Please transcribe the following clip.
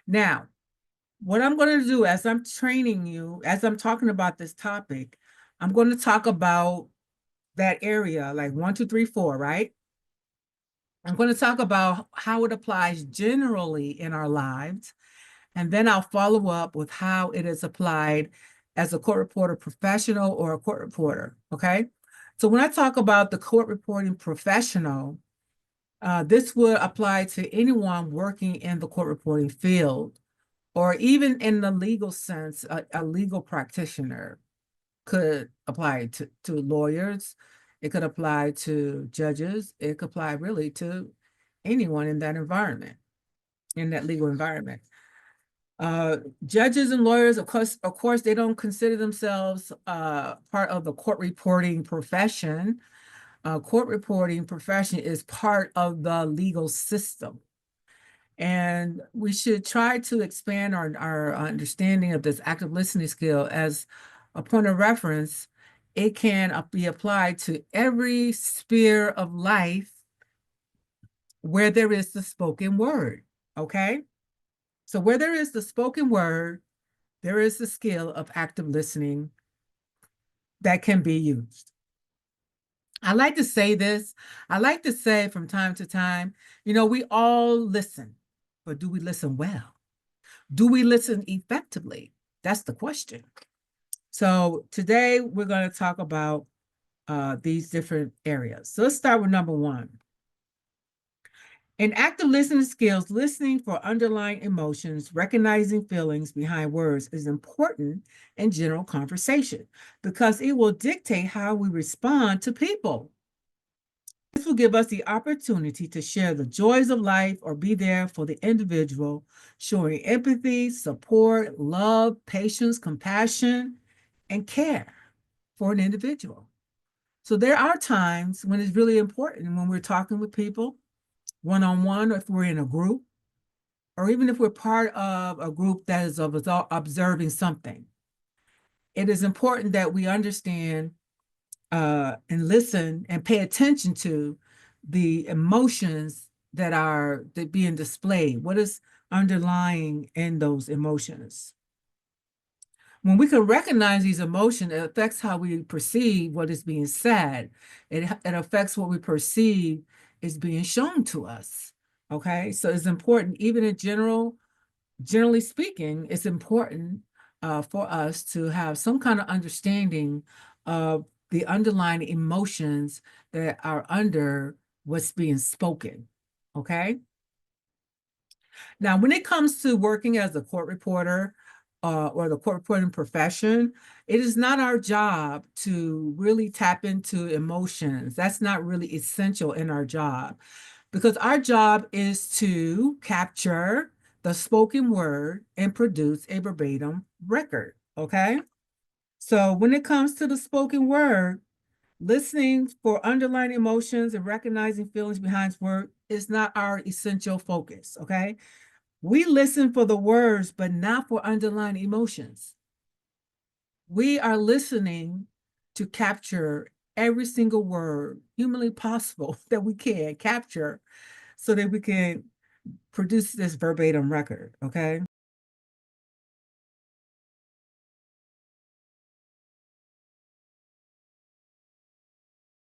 Now, what I'm going to do as I'm training you, as I'm talking about this topic, I'm going to talk about that area, like 1, 2, 3, 4, right? I'm going to talk about how it applies generally in our lives, and then I'll follow up with how it is applied as a court reporter professional or a court reporter, okay? So when I talk about the court reporting professional, this would apply to anyone working in the court reporting field, or even in the legal sense, a legal practitioner could apply to lawyers. It could apply to judges. It could apply really to anyone in that environment, in that legal environment. Judges and lawyers, of course, they don't consider themselves part of the court reporting profession. Court reporting profession is part of the legal system. And we should try to expand our understanding of this active listening skill. As a point of reference, it can be applied to every sphere of life where there is the spoken word, okay? So where there is the spoken word, there is the skill of active listening that can be used. I like to say this. I like to say from time to time, we all listen, but do we listen well? Do we listen effectively? That's the question. So today we're going to talk about these different areas. So let's start with number 1. In active listening skills, listening for underlying emotions, recognizing feelings behind words is important in general conversation because it will dictate how we respond to people. This will give us the opportunity to share the joys of life or be there for the individual, showing empathy, support, love, patience, compassion, and care for an individual. So there are times when it's really important when we're talking with people, one-on-one, or if we're in a group, or even if we're part of a group that is observing something. It is important that we understand and listen and pay attention to the emotions that are being displayed. What is underlying in those emotions? When we can recognize these emotions, it affects how we perceive what is being said. It affects what we perceive is being shown to us. Okay, so it's important, even in generally speaking, it's important for us to have some kind of understanding of the underlying emotions that are under what's being spoken. Okay. Now, when it comes to working as a court reporter or the court reporting profession, it is not our job to really tap into emotions. That's not really essential in our job because our job is to capture the spoken word and produce a verbatim record. Okay. So when it comes to the spoken word, listening for underlying emotions and recognizing feelings behind words is not our essential focus. Okay. We listen for the words, but not for underlying emotions. We are listening to capture every single word humanly possible that we can capture so that we can produce this verbatim record, okay?